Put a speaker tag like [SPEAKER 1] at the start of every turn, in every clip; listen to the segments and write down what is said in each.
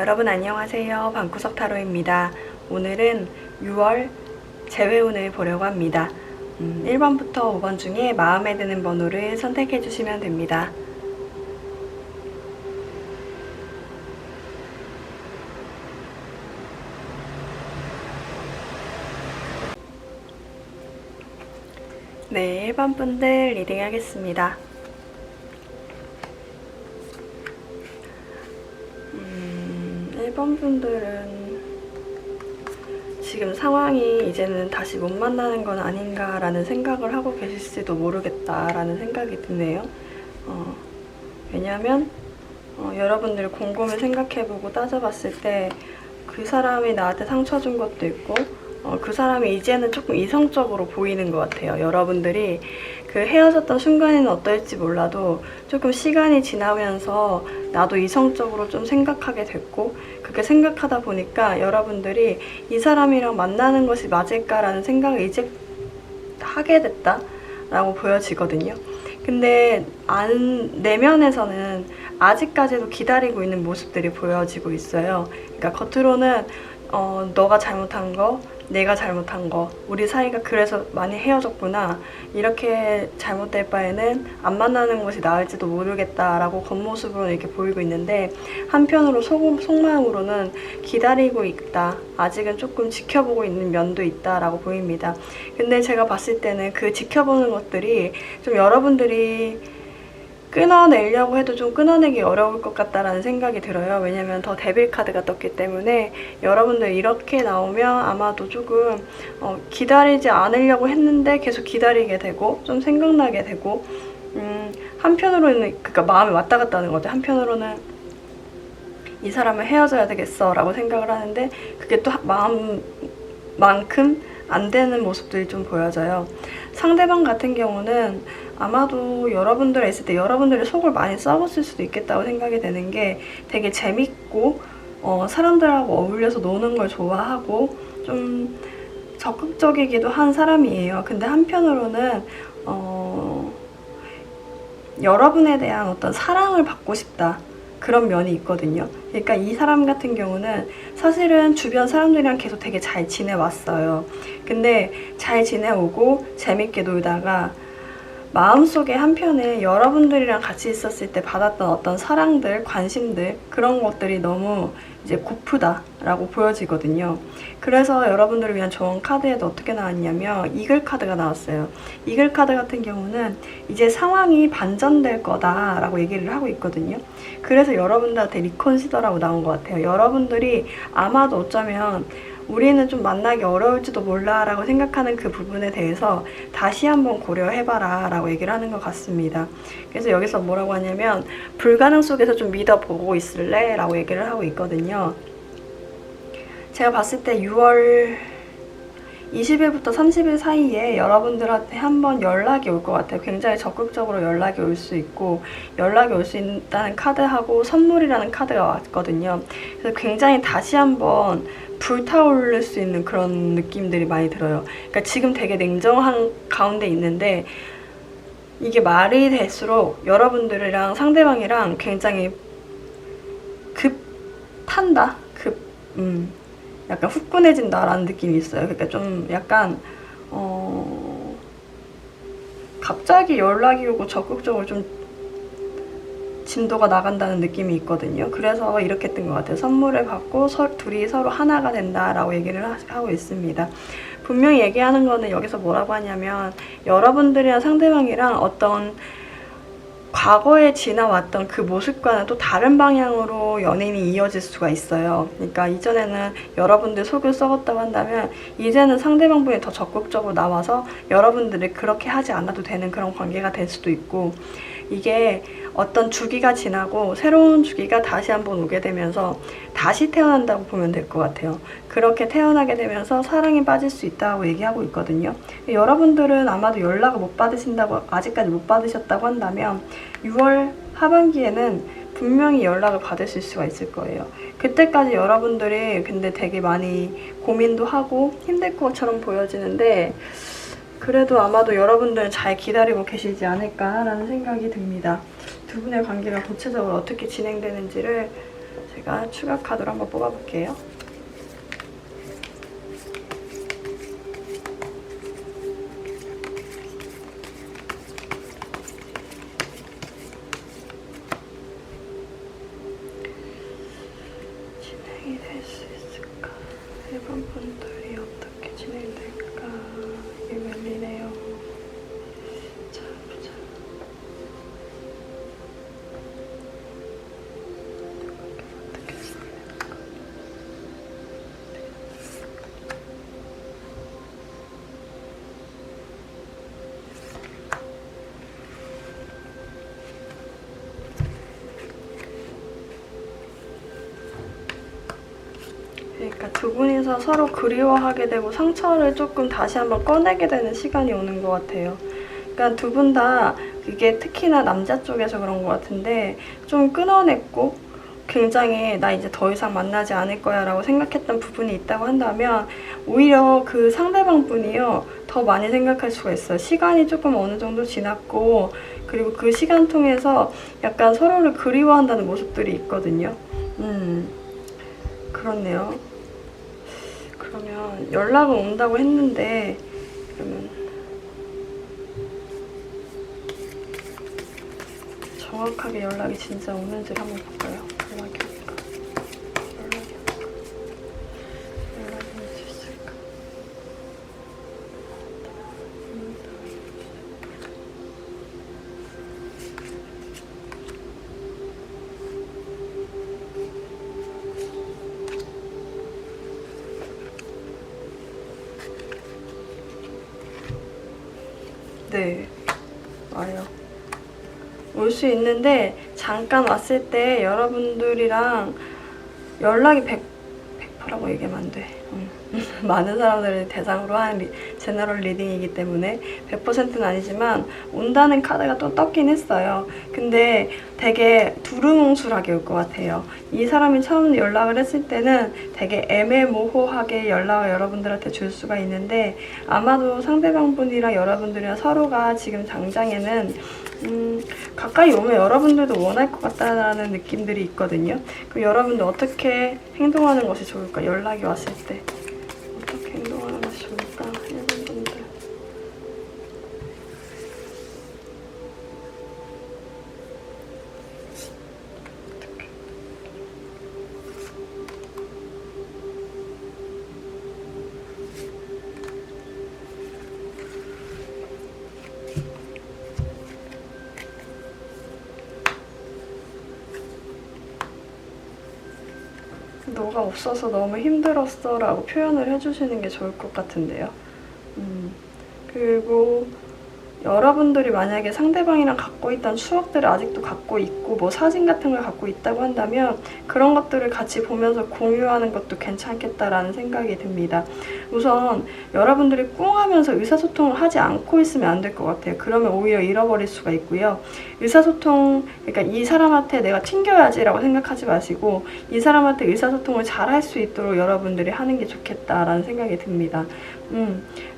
[SPEAKER 1] 여러분 안녕하세요. 방구석 타로입니다. 오늘은 6월 재회운을 보려고 합니다. 1번부터 5번 중에 마음에 드는 번호를 선택해 주시면 됩니다. 네, 1번 분들 리딩 하겠습니다. 1번 분들은 지금 상황이 이제는 다시 못 만나는 건 아닌가라는 생각을 하고 계실지도 모르겠다라는 생각이 드네요. 왜냐하면 여러분들 곰곰이 생각해보고 따져봤을 때 그 사람이 나한테 상처 준 것도 있고 그 사람이 이제는 조금 이성적으로 보이는 것 같아요. 여러분들이 그 헤어졌던 순간에는 어떨지 몰라도 조금 시간이 지나면서 나도 이성적으로 좀 생각하게 됐고, 그렇게 생각하다 보니까 여러분들이 이 사람이랑 만나는 것이 맞을까라는 생각을 이제 하게 됐다라고 보여지거든요. 근데 내면에서는 아직까지도 기다리고 있는 모습들이 보여지고 있어요. 그러니까 겉으로는 너가 잘못한 거, 내가 잘못한 거, 우리 사이가 그래서 많이 헤어졌구나, 이렇게 잘못될 바에는 안 만나는 것이 나을지도 모르겠다라고 겉모습으로는 이렇게 보이고 있는데, 한편으로 속마음으로는 기다리고 있다, 아직은 조금 지켜보고 있는 면도 있다라고 보입니다. 근데 제가 봤을 때는 그 지켜보는 것들이 좀 여러분들이 끊어내려고 해도 좀 끊어내기 어려울 것 같다라는 생각이 들어요. 왜냐면 더 데빌 카드가 떴기 때문에 여러분들 이렇게 나오면 아마도 조금 기다리지 않으려고 했는데 계속 기다리게 되고 좀 생각나게 되고, 한편으로는 그러니까 마음이 왔다 갔다 하는 거죠. 한편으로는 이 사람은 헤어져야 되겠어 라고 생각을 하는데 그게 또 마음만큼 안 되는 모습들이 좀 보여져요. 상대방 같은 경우는 아마도 여러분들 있을 때 여러분들이 속을 많이 썩었을 수도 있겠다고 생각이 되는 게, 되게 재밌고 사람들하고 어울려서 노는 걸 좋아하고 좀 적극적이기도 한 사람이에요. 근데 한편으로는 여러분에 대한 어떤 사랑을 받고 싶다, 그런 면이 있거든요. 그러니까 이 사람 같은 경우는 사실은 주변 사람들이랑 계속 되게 잘 지내왔어요. 근데 잘 지내오고 재밌게 놀다가 마음속에 한편에 여러분들이랑 같이 있었을 때 받았던 어떤 사랑들, 관심들, 그런 것들이 너무 이제 고프다라고 보여지거든요. 그래서 여러분들을 위한 조언 카드에도 어떻게 나왔냐면 이글 카드가 나왔어요. 이글 카드 같은 경우는 이제 상황이 반전될 거다라고 얘기를 하고 있거든요. 그래서 여러분들한테 리컨시더라고 나온 것 같아요. 여러분들이 아마도 어쩌면 우리는 좀 만나기 어려울지도 몰라 라고 생각하는 그 부분에 대해서 다시 한번 고려해봐라 라고 얘기를 하는 것 같습니다. 그래서 여기서 뭐라고 하냐면 불가능 속에서 좀 믿어보고 있을래? 라고 얘기를 하고 있거든요. 제가 봤을 때 6월 20일부터 30일 사이에 여러분들한테 한번 연락이 올 것 같아요. 굉장히 적극적으로 연락이 올 수 있고, 연락이 올 수 있다는 카드하고 선물이라는 카드가 왔거든요. 그래서 굉장히 다시 한번 불타오를 수 있는 그런 느낌들이 많이 들어요. 그러니까 지금 되게 냉정한 가운데 있는데 이게 말이 될수록 여러분들이랑 상대방이랑 굉장히 급탄다? 약간 후끈해진다라는 느낌이 있어요. 그러니까 좀 약간 갑자기 연락이 오고 적극적으로 좀 진도가 나간다는 느낌이 있거든요. 그래서 이렇게 뜬 것 같아요. 선물을 받고 둘이 서로 하나가 된다라고 얘기를 하고 있습니다. 분명히 얘기하는 거는 여기서 뭐라고 하냐면 여러분들이랑 상대방이랑 어떤 과거에 지나왔던 그 모습과는 또 다른 방향으로 연인이 이어질 수가 있어요. 그러니까 이전에는 여러분들 속을 썩었다고 한다면 이제는 상대방분이 더 적극적으로 나와서 여러분들이 그렇게 하지 않아도 되는 그런 관계가 될 수도 있고, 이게 어떤 주기가 지나고 새로운 주기가 다시 한번 오게 되면서 다시 태어난다고 보면 될 것 같아요. 그렇게 태어나게 되면서 사랑에 빠질 수 있다고 얘기하고 있거든요. 여러분들은 아마도 연락을 못 받으신다고, 아직까지 못 받으셨다고 한다면 6월 하반기에는 분명히 연락을 받으실 수가 있을 거예요. 그때까지 여러분들이 근데 되게 많이 고민도 하고 힘들 것처럼 보여지는데, 그래도 아마도 여러분들은 잘 기다리고 계시지 않을까라는 생각이 듭니다. 두 분의 관계가 구체적으로 어떻게 진행되는지를 제가 추가 카드로 한번 뽑아볼게요. 진행이 될 수 있을까? 1번 분들이 어떻게 진행될까? 이게 웬일이네요. 자, 보자. 어떻게 진행될까? 그러니까 두 분이서 서로 그리워하게 되고 상처를 조금 다시 한번 꺼내게 되는 시간이 오는 것 같아요. 그러니까 두 분 다 이게 특히나 남자 쪽에서 그런 것 같은데 좀 끊어냈고 굉장히 나 이제 더 이상 만나지 않을 거야 라고 생각했던 부분이 있다고 한다면 오히려 그 상대방 분이요 더 많이 생각할 수가 있어요. 시간이 조금 어느 정도 지났고 그리고 그 시간 통해서 약간 서로를 그리워한다는 모습들이 있거든요. 그렇네요. 그러면 연락은 온다고 했는데 그러면 정확하게 연락이 진짜 오는지를 한번 볼까요? 연락이 올까? 연락이 올까? 연락이 올 수 있을까? 네, 와요. 올 수 있는데 잠깐 왔을 때 여러분들이랑 연락이 100%라고 얘기하면 안 돼. 많은 사람들을 대상으로 하는 제너럴 리딩이기 때문에 100%는 아니지만 온다는 카드가 또 떴긴 했어요. 근데 되게 두루뭉술하게 올 것 같아요. 이 사람이 처음 연락을 했을 때는 되게 애매모호하게 연락을 여러분들한테 줄 수가 있는데 아마도 상대방 분이랑 여러분들이랑 서로가 지금 당장에는 가까이 오면 여러분들도 원할 것 같다는 느낌들이 있거든요. 그럼 여러분들 어떻게 행동하는 것이 좋을까? 연락이 왔을 때 어떻게 행동하는 것이 좋을까? 1번 분들 너가 없어서 너무 힘들었어 라고 표현을 해주시는 게 좋을 것 같은데요. 그리고 여러분들이 만약에 상대방이랑 갖고 있던 추억들을 아직도 갖고 있고 뭐 사진 같은 걸 갖고 있다고 한다면 그런 것들을 같이 보면서 공유하는 것도 괜찮겠다라는 생각이 듭니다. 우선 여러분들이 꿍하면서 의사소통을 하지 않고 있으면 안 될 것 같아요. 그러면 오히려 잃어버릴 수가 있고요. 의사소통, 그러니까 이 사람한테 내가 튕겨야지라고 생각하지 마시고 이 사람한테 의사소통을 잘 할 수 있도록 여러분들이 하는 게 좋겠다라는 생각이 듭니다.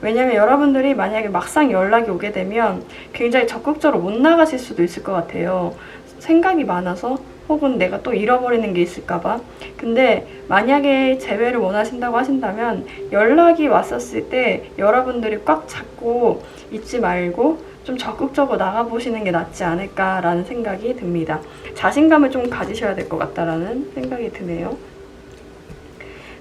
[SPEAKER 1] 왜냐면 여러분들이 만약에 막상 연락이 오게 되면 굉장히 적극적으로 못 나가실 수도 있을 것 같아요. 생각이 많아서 혹은 내가 또 잃어버리는 게 있을까봐. 근데 만약에 재회를 원하신다고 하신다면 연락이 왔었을 때 여러분들이 꽉 잡고 있지 말고 좀 적극적으로 나가보시는 게 낫지 않을까라는 생각이 듭니다. 자신감을 좀 가지셔야 될 것 같다라는 생각이 드네요.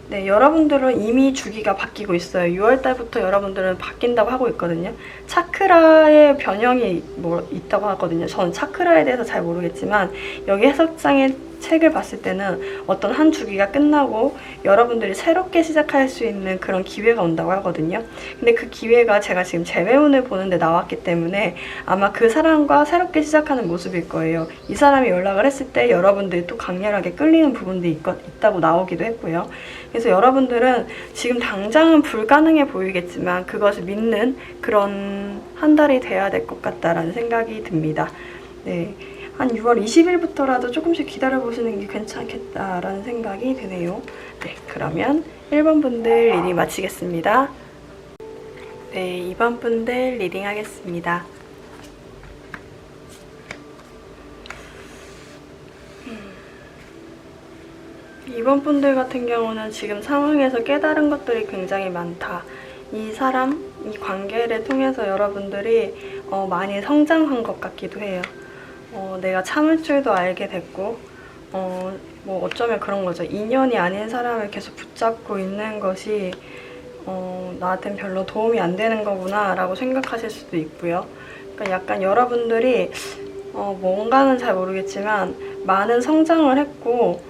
[SPEAKER 1] 네, 여러분들은 이미 주기가 바뀌고 있어요. 6월달부터 여러분들은 바뀐다고 하고 있거든요. 차크라의 변형이 뭐 있다고 하거든요. 저는 차크라에 대해서 잘 모르겠지만 여기 해석장의 책을 봤을 때는 어떤 한 주기가 끝나고 여러분들이 새롭게 시작할 수 있는 그런 기회가 온다고 하거든요. 근데 그 기회가 제가 지금 재회운을 보는데 나왔기 때문에 아마 그 사람과 새롭게 시작하는 모습일 거예요. 이 사람이 연락을 했을 때 여러분들이 또 강렬하게 끌리는 부분도 있다고 나오기도 했고요. 그래서 여러분들은 지금 당장은 불가능해 보이겠지만 그것을 믿는 그런 한 달이 돼야 될 것 같다라는 생각이 듭니다. 네. 한 6월 20일부터라도 조금씩 기다려보시는 게 괜찮겠다라는 생각이 드네요. 네, 그러면 1번 분들 리딩 마치겠습니다. 네, 2번 분들 리딩 하겠습니다. 이번 분들 같은 경우는 지금 상황에서 깨달은 것들이 굉장히 많다. 이 사람, 이 관계를 통해서 여러분들이 많이 성장한 것 같기도 해요. 내가 참을 줄도 알게 됐고, 뭐 어쩌면 그런 거죠. 인연이 아닌 사람을 계속 붙잡고 있는 것이 나한텐 별로 도움이 안 되는 거구나 라고 생각하실 수도 있고요. 그러니까 약간 여러분들이 뭔가는 잘 모르겠지만 많은 성장을 했고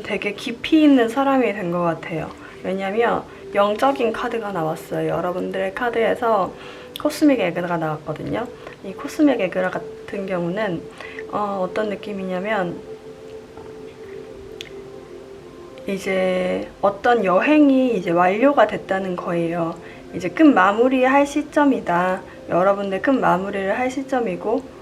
[SPEAKER 1] 되게 깊이 있는 사람이 된 것 같아요. 왜냐면 영적인 카드가 나왔어요. 여러분들의 카드에서 코스믹 에그라가 나왔거든요. 이 코스믹 에그라 같은 경우는 어떤 느낌이냐면 이제 어떤 여행이 이제 완료가 됐다는 거예요. 이제 끝 마무리할 시점이다. 여러분들 끝 마무리를 할 시점이고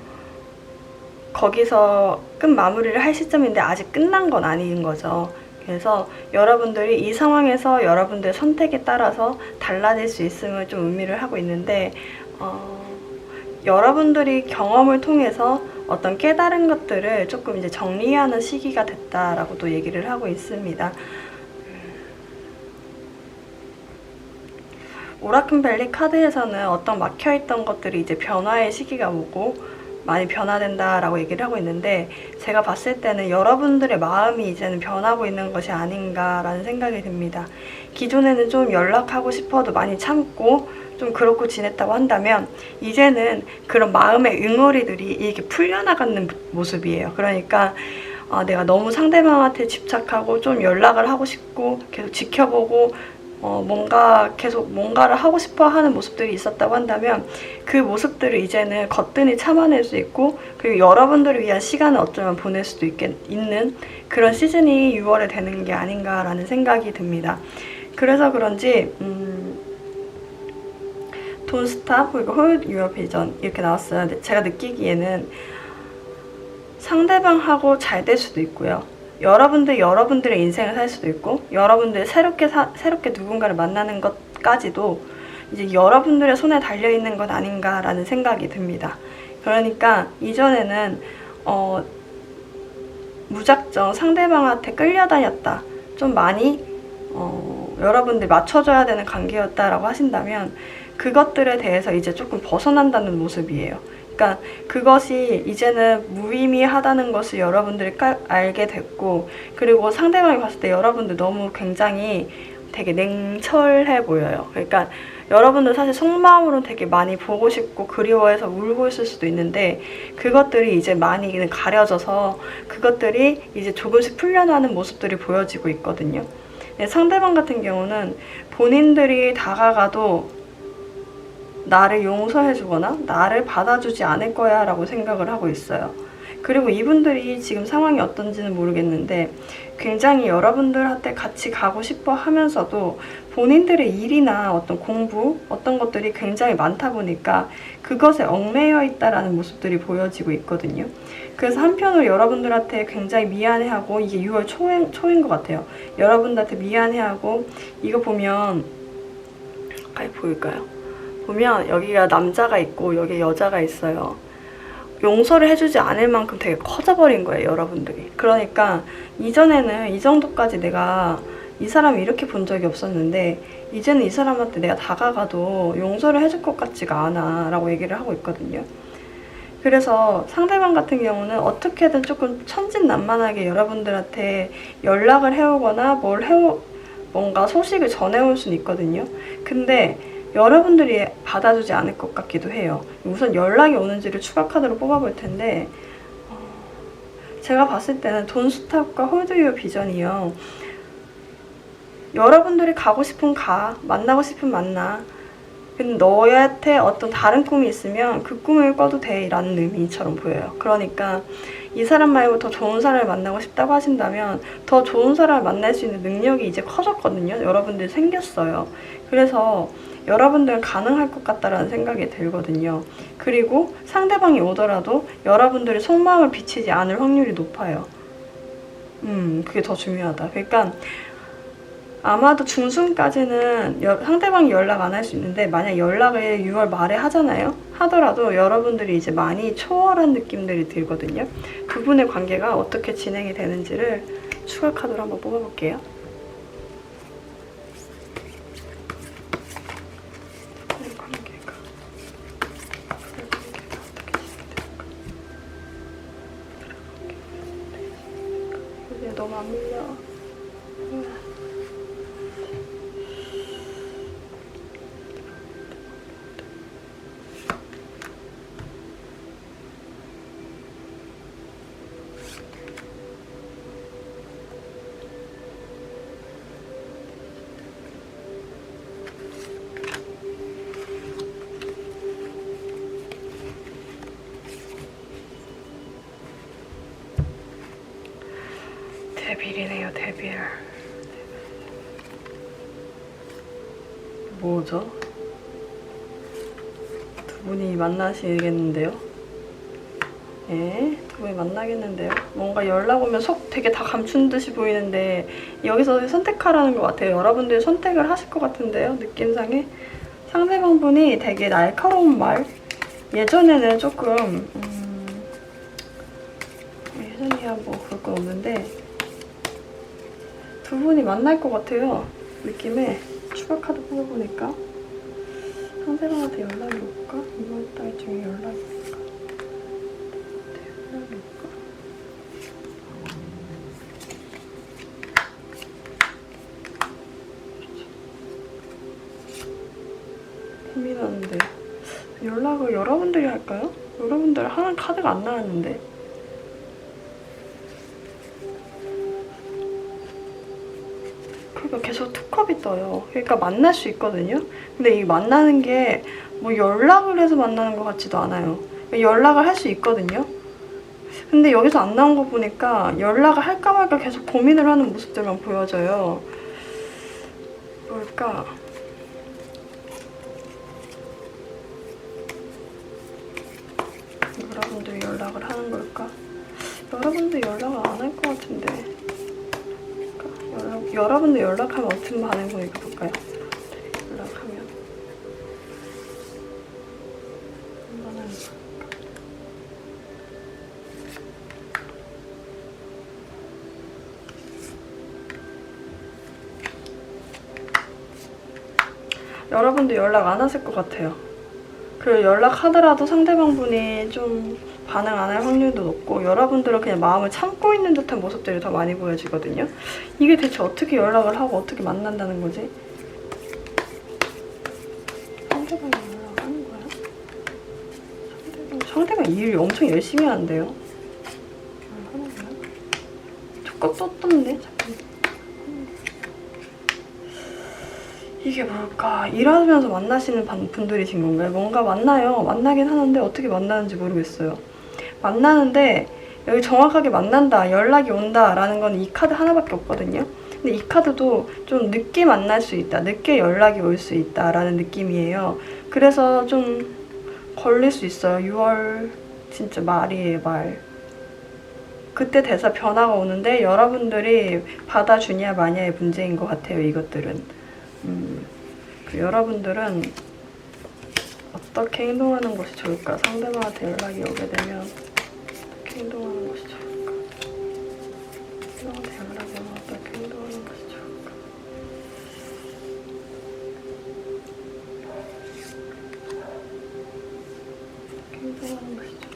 [SPEAKER 1] 거기서 끝 마무리를 할 시점인데 아직 끝난 건 아닌 거죠. 그래서 여러분들이 이 상황에서 여러분들의 선택에 따라서 달라질 수 있음을 좀 의미를 하고 있는데 여러분들이 경험을 통해서 어떤 깨달은 것들을 조금 이제 정리하는 시기가 됐다라고도 얘기를 하고 있습니다. 오라클 카드에서는 어떤 막혀있던 것들이 이제 변화의 시기가 오고 많이 변화된다라고 얘기를 하고 있는데 제가 봤을 때는 여러분들의 마음이 이제는 변하고 있는 것이 아닌가라는 생각이 듭니다. 기존에는 좀 연락하고 싶어도 많이 참고 좀 그렇고 지냈다고 한다면 이제는 그런 마음의 응어리들이 이렇게 풀려나가는 모습이에요. 그러니까 내가 너무 상대방한테 집착하고 좀 연락을 하고 싶고 계속 지켜보고 뭔가 계속 뭔가를 하고 싶어 하는 모습들이 있었다고 한다면 그 모습들을 이제는 거뜬히 참아낼 수 있고 그리고 여러분들을 위한 시간을 어쩌면 보낼 수도 있는 그런 시즌이 6월에 되는 게 아닌가라는 생각이 듭니다. 그래서 그런지 Don't stop 그리고 Hold your vision 이렇게 나왔어요. 제가 느끼기에는 상대방하고 잘 될 수도 있고요. 여러분들의 인생을 살 수도 있고 여러분들 새롭게 누군가를 만나는 것까지도 이제 여러분들의 손에 달려있는 것 아닌가라는 생각이 듭니다. 그러니까 이전에는 무작정 상대방한테 끌려다녔다. 좀 많이 여러분들 맞춰줘야 되는 관계였다라고 하신다면 그것들에 대해서 이제 조금 벗어난다는 모습이에요. 그러니까 그것이 이제는 무의미하다는 것을 여러분들이 알게 됐고 그리고 상대방이 봤을 때 여러분들 너무 굉장히 되게 냉철해 보여요. 그러니까 여러분들 사실 속마음으로 되게 많이 보고 싶고 그리워해서 울고 있을 수도 있는데 그것들이 이제 많이 가려져서 그것들이 이제 조금씩 풀려나는 모습들이 보여지고 있거든요. 상대방 같은 경우는 본인들이 다가가도 나를 용서해주거나 나를 받아주지 않을 거야 라고 생각을 하고 있어요. 그리고 이분들이 지금 상황이 어떤지는 모르겠는데 굉장히 여러분들한테 같이 가고 싶어 하면서도 본인들의 일이나 어떤 공부 어떤 것들이 굉장히 많다 보니까 그것에 얽매여 있다라는 모습들이 보여지고 있거든요. 그래서 한편으로 여러분들한테 굉장히 미안해하고 이게 6월 초인 것 같아요. 여러분들한테 미안해하고 이거 보면 가까이 보일까요? 보면 여기가 남자가 있고 여기 여자가 있어요. 용서를 해주지 않을 만큼 되게 커져버린 거예요, 여러분들이. 그러니까 이전에는 이 정도까지 내가 이 사람을 이렇게 본 적이 없었는데 이제는 이 사람한테 내가 다가가도 용서를 해줄 것 같지가 않아 라고 얘기를 하고 있거든요. 그래서 상대방 같은 경우는 어떻게든 조금 천진난만하게 여러분들한테 연락을 해오거나 뭔가 소식을 전해올 수는 있거든요. 근데 여러분들이 받아주지 않을 것 같기도 해요. 우선 연락이 오는지를 추가 카드로 뽑아볼 텐데 제가 봤을 때는 돈스탑과 홀드유어 비전이요. 여러분들이 가고 싶으면 가, 만나고 싶으면 만나. 근데 너한테 어떤 다른 꿈이 있으면 그 꿈을 꿔도 돼 라는 의미처럼 보여요. 그러니까 이 사람 말고 더 좋은 사람을 만나고 싶다고 하신다면 더 좋은 사람을 만날 수 있는 능력이 이제 커졌거든요. 여러분들 생겼어요. 그래서 여러분들은 가능할 것 같다라는 생각이 들거든요. 그리고 상대방이 오더라도 여러분들의 속마음을 비치지 않을 확률이 높아요. 그게 더 중요하다. 그러니까 아마도 중순까지는 상대방이 연락 안 할 수 있는데 만약 연락을 6월 말에 하잖아요? 하더라도 여러분들이 이제 많이 초월한 느낌들이 들거든요. 두 분의 관계가 어떻게 진행이 되는지를 추가 카드로 한번 뽑아볼게요. 관계가 어떻게 진행될까? 이제 너무 안 밀려. 데빌이네요, 데빌. 뭐죠? 두 분이 만나시겠는데요? 예, 두 분이 만나겠는데요? 뭔가 연락 오면 속 되게 다 감춘 듯이 보이는데 여기서 선택하라는 것 같아요. 여러분들이 선택을 하실 것 같은데요, 느낌상에? 상대방분이 되게 날카로운 말? 예전에는 조금 예전이야 뭐 그럴 건 없는데 두 분이 만날 것 같아요. 느낌에. 추가 카드 뽑아보니까 상대방한테 연락이 올까? 이번 달 중에 연락이 올까? 연락이 올까? 고민하는데 연락을 여러분들이 할까요? 여러분들 하는 카드가 안 나왔는데. 그러니까 계속 투컵이 떠요. 그러니까 만날 수 있거든요. 근데 이 만나는 게 뭐 연락을 해서 만나는 것 같지도 않아요. 연락을 할 수 있거든요. 근데 여기서 안 나온 거 보니까 연락을 할까 말까 계속 고민을 하는 모습들만 보여져요. 뭘까? 여러분들이 연락을 하는 걸까? 여러분들 연락을 안 할 것 같은데. 여러분들 연락하면 어떤 반응 보이까 볼까요? 연락하면 한번 여러분들 연락 안 하실 것 같아요. 그 연락하더라도 상대방분이 좀 반응 안 할 확률도 높고 여러분들은 그냥 마음을 참고 있는 듯한 모습들이 더 많이 보여지거든요. 이게 대체 어떻게 연락을 하고 어떻게 만난다는 거지? 상대방이 연락하는 거야? 상대방 일 엄청 열심히 하는데요? 하는 거야? 조금 또 떴네? 잠깐만. 이게 뭘까? 일하면서 만나시는 분들이신 건가요? 뭔가 만나요. 만나긴 하는데 어떻게 만나는지 모르겠어요. 만나는데 여기 정확하게 만난다, 연락이 온다 라는 건 이 카드 하나밖에 없거든요. 근데 이 카드도 좀 늦게 만날 수 있다, 늦게 연락이 올 수 있다 라는 느낌이에요. 그래서 좀 걸릴 수 있어요. 6월 진짜 말이에요, 말. 그때 대사 변화가 오는데 여러분들이 받아주냐 마냐의 문제인 것 같아요, 이것들은. 여러분들은 어떻게 행동하는 것이 좋을까? 상대방한테 연락이 오게 되면 어떻게 행동하는 것이 좋을까? 상대방한테 연락이 오면 어떻게 행동하는 것이 좋을까? 어떻게 행동하는 것이 좋을까?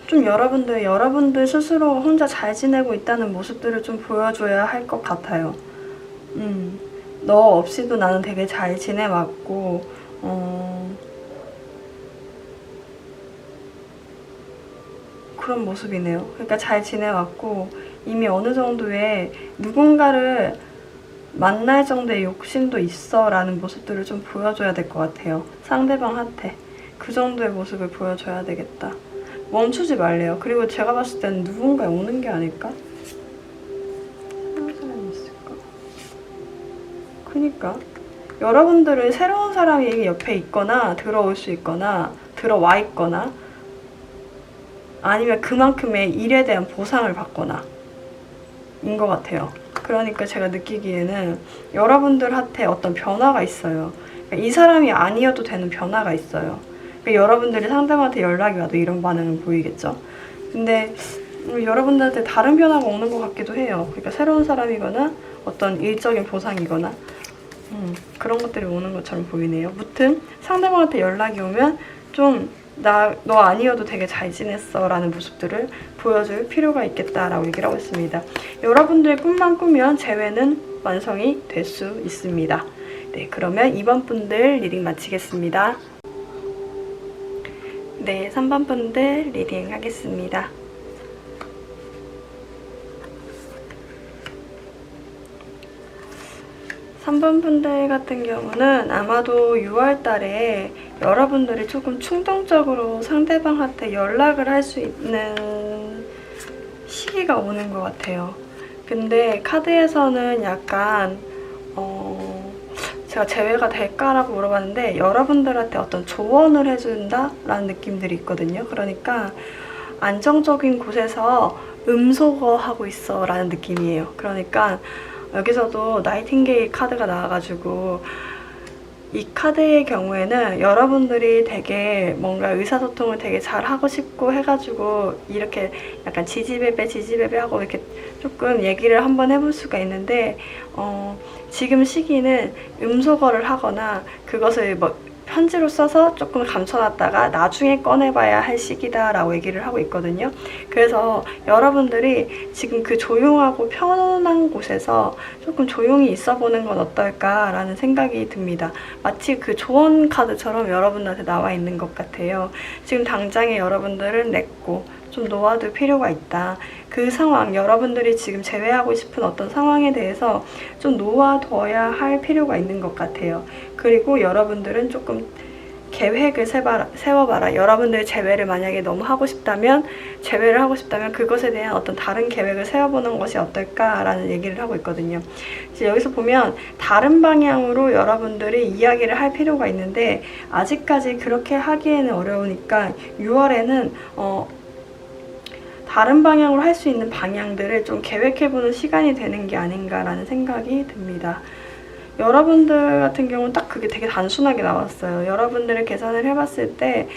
[SPEAKER 1] 좀 여러분들 스스로 혼자 잘 지내고 있다는 모습들을 좀 보여줘야 할 것 같아요. 너 없이도 나는 되게 잘 지내왔고, 그런 모습이네요. 그러니까 잘 지내왔고, 이미 어느 정도의 누군가를 만날 정도의 욕심도 있어 라는 모습들을 좀 보여줘야 될 것 같아요. 상대방한테. 그 정도의 모습을 보여줘야 되겠다. 멈추지 말래요. 그리고 제가 봤을 때는 누군가 오는 게 아닐까? 새로운 사람이 있을까? 그니까 여러분들은 새로운 사람이 옆에 있거나 들어올 수 있거나 들어와 있거나 아니면 그만큼의 일에 대한 보상을 받거나 것 같아요. 그러니까 제가 느끼기에는 여러분들한테 어떤 변화가 있어요. 그러니까 이 사람이 아니어도 되는 변화가 있어요. 그러니까 여러분들이 상대방한테 연락이 와도 이런 반응을 보이겠죠. 근데 여러분들한테 다른 변화가 오는 것 같기도 해요. 그러니까 새로운 사람이거나 어떤 일적인 보상이거나 그런 것들이 오는 것처럼 보이네요. 무튼 상대방한테 연락이 오면 좀 너 아니어도 되게 잘 지냈어 라는 모습들을 보여줄 필요가 있겠다라고 얘기를 하고 있습니다. 여러분들의 꿈만 꾸면 재회는 완성이 될 수 있습니다. 네, 그러면 2번 분들 리딩 마치겠습니다. 네, 3번 분들 리딩 하겠습니다. 삼 번 분들 같은 경우는 아마도 6월 달에 여러분들이 조금 충동적으로 상대방한테 연락을 할 수 있는 시기가 오는 것 같아요. 근데 카드에서는 약간 제가 재회가 될까라고 물어봤는데 여러분들한테 어떤 조언을 해준다라는 느낌들이 있거든요. 그러니까 안정적인 곳에서 음소거하고 있어 라는 느낌이에요. 그러니까 여기서도 나이팅게일 카드가 나와가지고 이 카드의 경우에는 여러분들이 되게 뭔가 의사소통을 되게 잘 하고 싶고 해가지고 이렇게 약간 지지배배 하고 이렇게 조금 얘기를 한번 해볼 수가 있는데 지금 시기는 음소거를 하거나 그것을 뭐 편지로 써서 조금 감춰놨다가 나중에 꺼내봐야 할 시기다라고 얘기를 하고 있거든요. 그래서 여러분들이 지금 그 조용하고 편안한 곳에서 조금 조용히 있어보는 건 어떨까라는 생각이 듭니다. 마치 그 조언 카드처럼 여러분한테 나와 있는 것 같아요. 지금 당장에 여러분들은 냈고 좀 놓아둘 필요가 있다. 그 상황, 여러분들이 지금 제외하고 싶은 어떤 상황에 대해서 좀 놓아둬야 할 필요가 있는 것 같아요. 그리고 여러분들은 조금 계획을 세워봐라. 여러분들의 제외를 만약에 너무 제외를 하고 싶다면 그것에 대한 어떤 다른 계획을 세워보는 것이 어떨까라는 얘기를 하고 있거든요. 이제 여기서 보면 다른 방향으로 여러분들이 이야기를 할 필요가 있는데 아직까지 그렇게 하기에는 어려우니까 6월에는 다른 방향으로 할 수 있는 방향들을 좀 계획해보는 시간이 되는 게 아닌가라는 생각이 듭니다. 여러분들 같은 경우는 딱 그게 되게 단순하게 나왔어요. 여러분들을 계산을 해봤을 때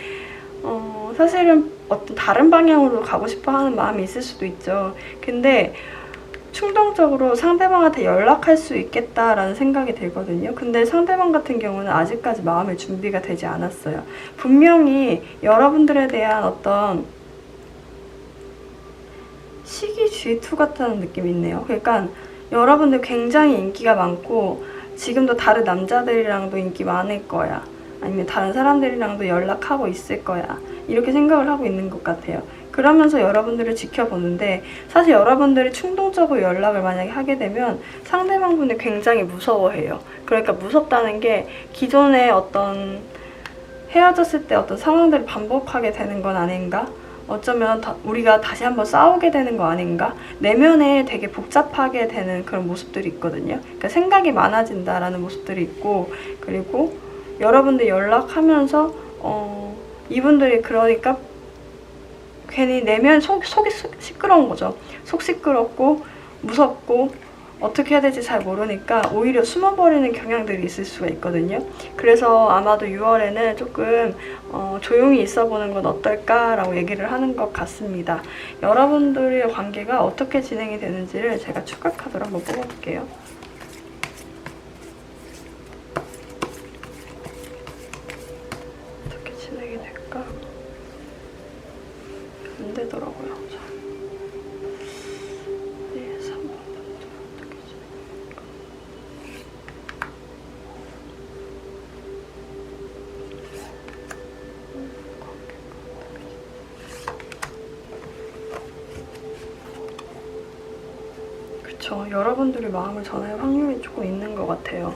[SPEAKER 1] 사실은 어떤 다른 방향으로 가고 싶어 하는 마음이 있을 수도 있죠. 근데 충동적으로 상대방한테 연락할 수 있겠다라는 생각이 들거든요. 근데 상대방 같은 경우는 아직까지 마음의 준비가 되지 않았어요. 분명히 여러분들에 대한 어떤 시기 질투 같다는 느낌이 있네요. 그러니까 여러분들 굉장히 인기가 많고 지금도 다른 남자들이랑도 인기 많을 거야. 아니면 다른 사람들이랑도 연락하고 있을 거야. 이렇게 생각을 하고 있는 것 같아요. 그러면서 여러분들을 지켜보는데 사실 여러분들이 충동적으로 연락을 만약에 하게 되면 상대방분이 굉장히 무서워해요. 그러니까 무섭다는 게 기존에 어떤 헤어졌을 때 어떤 상황들을 반복하게 되는 건 아닌가? 어쩌면 우리가 다시 한번 싸우게 되는 거 아닌가? 내면에 되게 복잡하게 되는 그런 모습들이 있거든요. 그러니까 생각이 많아진다라는 모습들이 있고 그리고 여러분들 연락하면서 이분들이 그러니까 괜히 내면 속이 시끄러운 거죠. 속 시끄럽고 무섭고 어떻게 해야 될지 잘 모르니까 오히려 숨어버리는 경향들이 있을 수가 있거든요. 그래서 아마도 6월에는 조금 조용히 있어보는 건 어떨까라고 얘기를 하는 것 같습니다. 여러분들의 관계가 어떻게 진행이 되는지를 제가 추가 카드로 한번 뽑아볼게요. 어떻게 진행이 될까? 안 되더라고요. 네, 3번. 그쵸. 여러분들이 마음을 전할 확률이 조금 있는 것 같아요.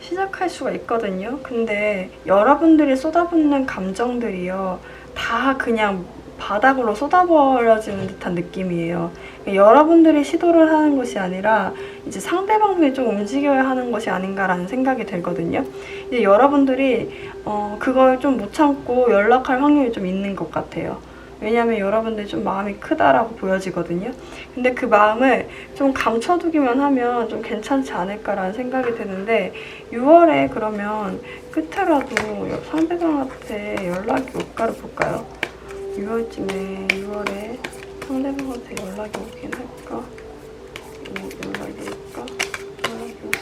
[SPEAKER 1] 시작할 수가 있거든요. 근데 여러분들이 쏟아붓는 감정들이요. 다 그냥 바닥으로 쏟아버려지는 듯한 느낌이에요. 여러분들이 시도를 하는 것이 아니라 이제 상대방분이 좀 움직여야 하는 것이 아닌가라는 생각이 들거든요. 이제 여러분들이 그걸 좀 못 참고 연락할 확률이 좀 있는 것 같아요. 왜냐면 여러분들이 좀 마음이 크다라고 보여지거든요. 근데 그 마음을 좀 감춰두기만 하면 좀 괜찮지 않을까라는 생각이 드는데 6월에 그러면 끝에라도 상대방한테 연락이 올까를 볼까요? 6월에 상대방한테 연락이 오긴 할까? 연락이 올까? 연락이 올까?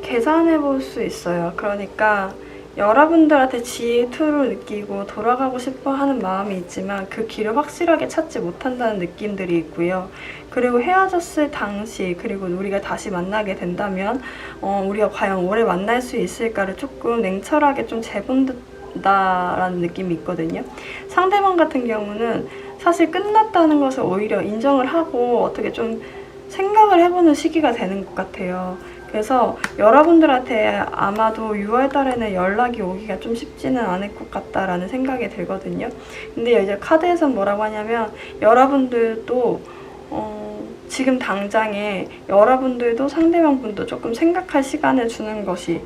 [SPEAKER 1] 계산해 볼 수 있어요. 그러니까 여러분들한테 질투를 느끼고 돌아가고 싶어 하는 마음이 있지만 그 길을 확실하게 찾지 못한다는 느낌들이 있고요. 그리고 헤어졌을 당시, 그리고 우리가 다시 만나게 된다면 우리가 과연 오래 만날 수 있을까를 조금 냉철하게 좀 재본다라는 느낌이 있거든요. 상대방 같은 경우는 사실 끝났다는 것을 오히려 인정을 하고 어떻게 좀 생각을 해보는 시기가 되는 것 같아요. 그래서 여러분들한테 아마도 6월 달에는 연락이 오기가 좀 쉽지는 않을 것 같다라는 생각이 들거든요. 근데 이제 카드에서는 뭐라고 하냐면 여러분들도 지금 당장에 여러분들도 상대방분도 조금 생각할 시간을 주는 것이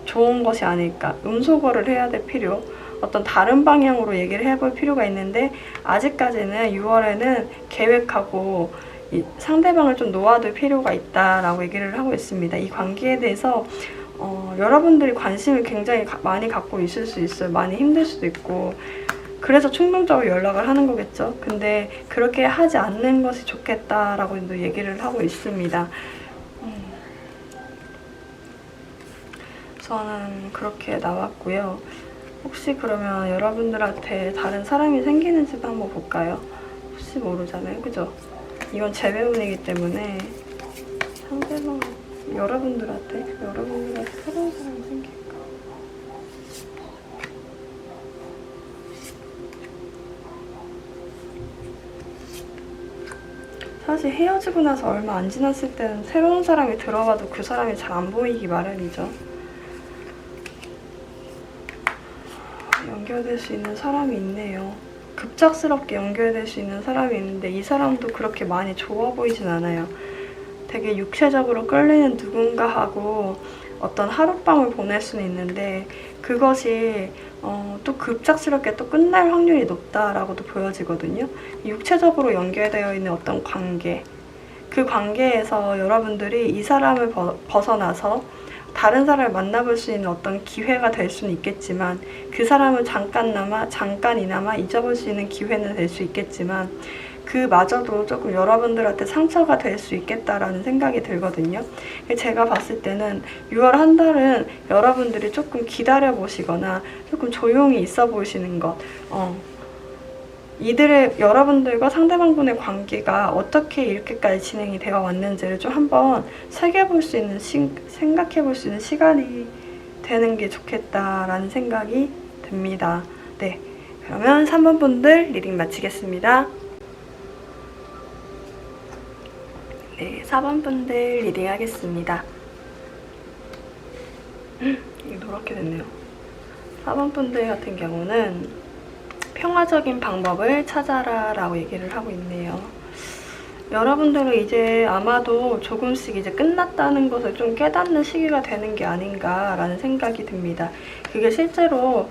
[SPEAKER 1] 좋은 것이 아닐까. 음소거를 해야 될 필요, 어떤 다른 방향으로 얘기를 해볼 필요가 있는데 아직까지는 6월에는 계획하고 이 상대방을 좀 놓아둘 필요가 있다라고 얘기를 하고 있습니다. 이 관계에 대해서 여러분들이 관심을 굉장히 많이 갖고 있을 수 있어요. 많이 힘들 수도 있고 그래서 충동적으로 연락을 하는 거겠죠. 근데 그렇게 하지 않는 것이 좋겠다라고 얘기를 하고 있습니다. 저는 그렇게 나왔고요. 혹시 그러면 여러분들한테 다른 사람이 생기는지도 한번 볼까요? 혹시 모르잖아요. 그죠? 이건 제 배운이기 때문에 상대방 여러분들한테 새로운 사람이 생길까? 사실 헤어지고 나서 얼마 안 지났을 때는 새로운 사람이 들어와도 그 사람이 잘 안 보이기 마련이죠. 연결될 수 있는 사람이 있네요. 급작스럽게 연결될 수 있는 사람이 있는데 이 사람도 그렇게 많이 좋아 보이진 않아요. 되게 육체적으로 끌리는 누군가하고 어떤 하룻밤을 보낼 수는 있는데 그것이 또 급작스럽게 또 끝날 확률이 높다라고도 보여지거든요. 육체적으로 연결되어 있는 어떤 관계, 그 관계에서 여러분들이 이 사람을 벗어나서 다른 사람을 만나볼 수 있는 어떤 기회가 될 수는 있겠지만 그 사람을 잠깐이나마 잊어볼 수 있는 기회는 될 수 있겠지만 그마저도 조금 여러분들한테 상처가 될 수 있겠다라는 생각이 들거든요. 제가 봤을 때는 6월 한 달은 여러분들이 조금 기다려 보시거나 조금 조용히 있어 보시는 것, 여러분들과 상대방분의 관계가 어떻게 이렇게까지 진행이 되어 왔는지를 좀 한번 새겨볼 수 있는, 생각해 볼 수 있는 시간이 되는 게 좋겠다라는 생각이 듭니다. 네, 그러면 3번 분들 리딩 마치겠습니다. 네, 4번 분들 리딩 하겠습니다. 이게 노랗게 됐네요. 4번 분들 같은 경우는 평화적인 방법을 찾아라 라고 얘기를 하고 있네요. 여러분들은 이제 아마도 조금씩 이제 끝났다는 것을 좀 깨닫는 시기가 되는 게 아닌가라는 생각이 듭니다. 그게 실제로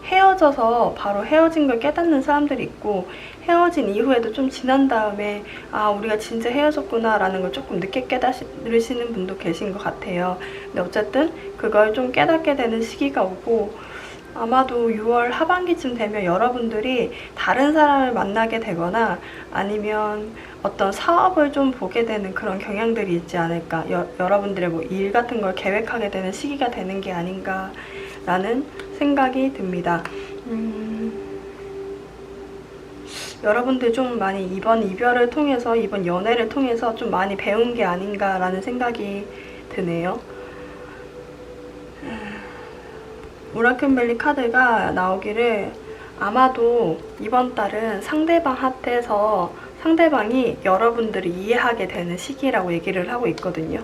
[SPEAKER 1] 헤어져서 바로 헤어진 걸 깨닫는 사람들이 있고 헤어진 이후에도 좀 지난 다음에 아 우리가 진짜 헤어졌구나 라는 걸 조금 늦게 깨달으시는 분도 계신 것 같아요. 근데 어쨌든 그걸 좀 깨닫게 되는 시기가 오고 아마도 6월 하반기쯤 되면 여러분들이 다른 사람을 만나게 되거나 아니면 어떤 사업을 좀 보게 되는 그런 경향들이 있지 않을까. 여러분들의 뭐 일 같은 걸 계획하게 되는 시기가 되는 게 아닌가라는 생각이 듭니다. 여러분들 좀 많이 이번 이별을 통해서, 이번 연애를 통해서 좀 많이 배운 게 아닌가라는 생각이 드네요. 오라클밸리 카드가 나오기를 아마도 이번 달은 상대방 핫해서 상대방이 여러분들을 이해하게 되는 시기라고 얘기를 하고 있거든요.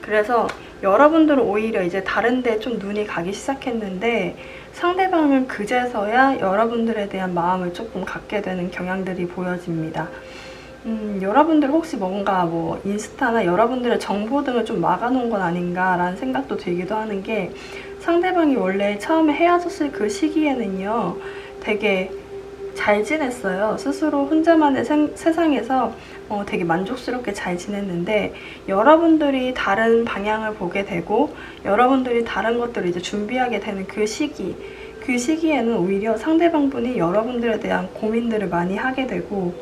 [SPEAKER 1] 그래서 여러분들은 오히려 이제 다른 데 좀 눈이 가기 시작했는데 상대방은 그제서야 여러분들에 대한 마음을 조금 갖게 되는 경향들이 보여집니다. 여러분들 혹시 뭔가 뭐 인스타나 여러분들의 정보 등을 좀 막아놓은 건 아닌가라는 생각도 들기도 하는 게, 상대방이 원래 처음에 헤어졌을 그 시기에는요 되게 잘 지냈어요. 스스로 혼자만의 세상에서 되게 만족스럽게 잘 지냈는데, 여러분들이 다른 방향을 보게 되고 여러분들이 다른 것들을 이제 준비하게 되는 그 시기에는 오히려 상대방분이 여러분들에 대한 고민들을 많이 하게 되고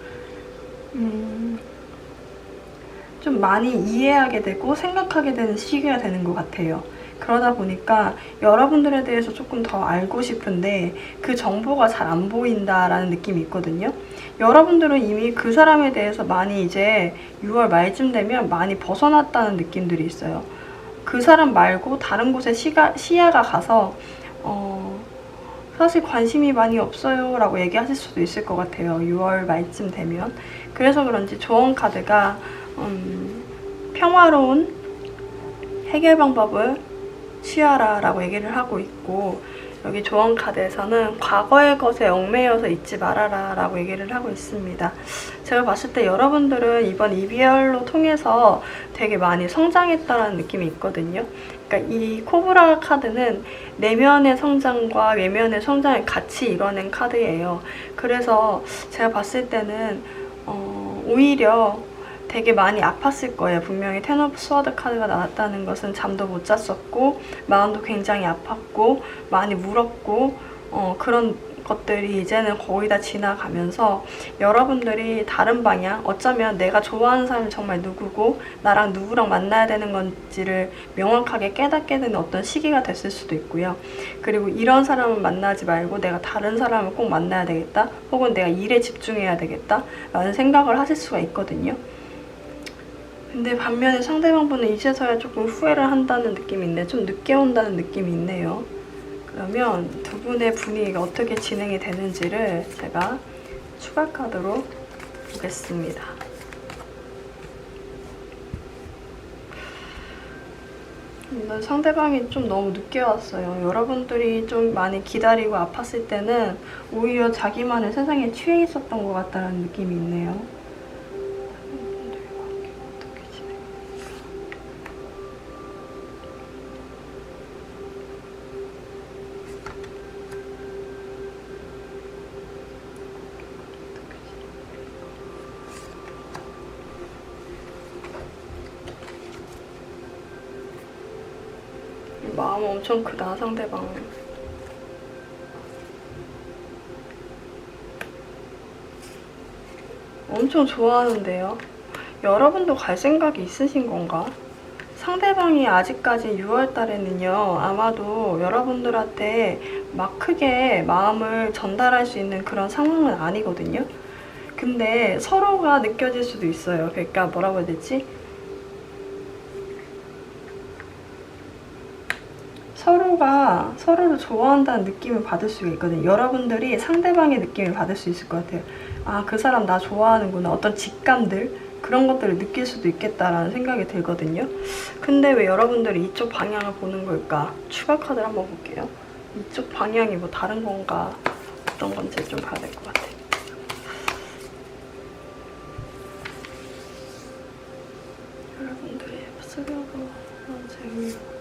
[SPEAKER 1] 좀 많이 이해하게 되고 생각하게 되는 시기가 되는 것 같아요. 그러다 보니까 여러분들에 대해서 조금 더 알고 싶은데 그 정보가 잘 안 보인다라는 느낌이 있거든요. 여러분들은 이미 그 사람에 대해서 많이 이제 6월 말쯤 되면 많이 벗어났다는 느낌들이 있어요. 그 사람 말고 다른 곳에 시야가 가서 사실 관심이 많이 없어요 라고 얘기하실 수도 있을 것 같아요. 6월 말쯤 되면. 그래서 그런지 조언 카드가 평화로운 해결 방법을 취하라 라고 얘기를 하고 있고, 여기 조언 카드에서는 과거의 것에 얽매여서 잊지 말아라 라고 얘기를 하고 있습니다. 제가 봤을 때 여러분들은 이번 이별로 통해서 되게 많이 성장했다는 느낌이 있거든요. 그러니까 이 코브라 카드는 내면의 성장과 외면의 성장을 같이 이뤄낸 카드예요. 그래서 제가 봤을 때는 오히려 되게 많이 아팠을 거예요. 분명히 텐 오브 스워드 카드가 나왔다는 것은 잠도 못 잤었고 마음도 굉장히 아팠고 많이 울었고 그런 것들이 이제는 거의 다 지나가면서 여러분들이 다른 방향, 어쩌면 내가 좋아하는 사람이 정말 누구고 나랑 누구랑 만나야 되는 건지를 명확하게 깨닫게 되는 어떤 시기가 됐을 수도 있고요. 그리고 이런 사람을 만나지 말고 내가 다른 사람을 꼭 만나야 되겠다, 혹은 내가 일에 집중해야 되겠다 라는 생각을 하실 수가 있거든요. 근데 반면에 상대방분은 이제서야 조금 후회를 한다는 느낌이 있네. 좀 늦게 온다는 느낌이 있네요. 그러면 두 분의 분위기가 어떻게 진행이 되는지를 제가 추가 카드로 보겠습니다. 상대방이 좀 너무 늦게 왔어요. 여러분들이 좀 많이 기다리고 아팠을 때는 오히려 자기만의 세상에 취해 있었던 것 같다는 느낌이 있네요. 마음 엄청 크다, 상대방. 엄청 좋아하는데요. 여러분도 갈 생각이 있으신 건가? 상대방이 아직까지 6월 달에는요, 아마도 여러분들한테 막 크게 마음을 전달할 수 있는 그런 상황은 아니거든요. 근데 서로가 느껴질 수도 있어요. 그러니까 뭐라고 해야 되지? 서로가 서로를 좋아한다는 느낌을 받을 수가 있거든요. 여러분들이 상대방의 느낌을 받을 수 있을 것 같아요. 아, 그 사람 나 좋아하는구나. 어떤 직감들, 그런 것들을 느낄 수도 있겠다라는 생각이 들거든요. 근데 왜 여러분들이 이쪽 방향을 보는 걸까? 추가 카드를 한번 볼게요. 이쪽 방향이 뭐 다른 건가? 어떤 건지 좀 봐야 될 것 같아요. 여러분들이 쓰려고 하는 재미가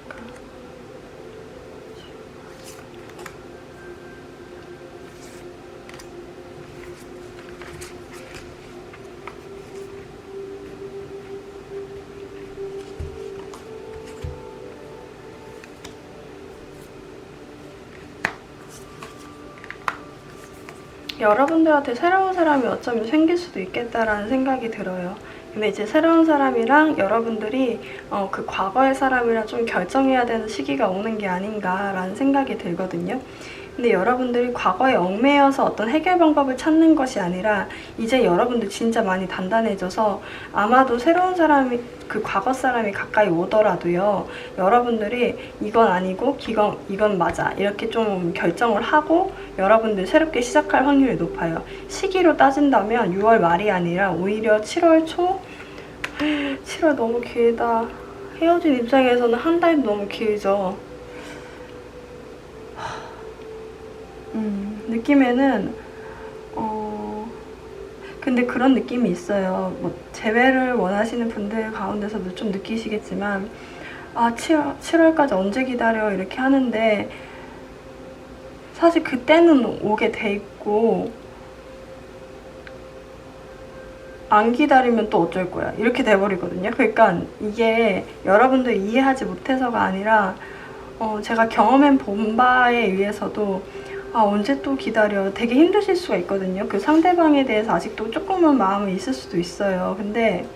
[SPEAKER 1] 여러분들한테 새로운 사람이 어쩌면 생길 수도 있겠다라는 생각이 들어요. 근데 이제 새로운 사람이랑 여러분들이 그 과거의 사람이랑 좀 결정해야 되는 시기가 오는 게 아닌가라는 생각이 들거든요. 근데 여러분들이 과거에 얽매여서 어떤 해결 방법을 찾는 것이 아니라 이제 여러분들 진짜 많이 단단해져서 아마도 새로운 사람이, 그 과거 사람이 가까이 오더라도요, 여러분들이 이건 아니고 이건 맞아 이렇게 좀 결정을 하고 여러분들 새롭게 시작할 확률이 높아요. 시기로 따진다면 6월 말이 아니라 오히려 7월 초? 7월 너무 길다. 헤어진 입장에서는 한 달도 너무 길죠. 느낌에는 근데 그런 느낌이 있어요. 뭐 재회를 원하시는 분들 가운데서도 좀 느끼시겠지만 7월까지 언제 기다려 이렇게 하는데 사실 그때는 오게 돼 있고 안 기다리면 또 어쩔 거야 이렇게 돼버리거든요. 그러니까 이게 여러분들 이해하지 못해서가 아니라 제가 경험해 본 바에 의해서도 언제 또 기다려 되게 힘드실 수가 있거든요. 그 상대방에 대해서 아직도 조금은 마음이 있을 수도 있어요. 근데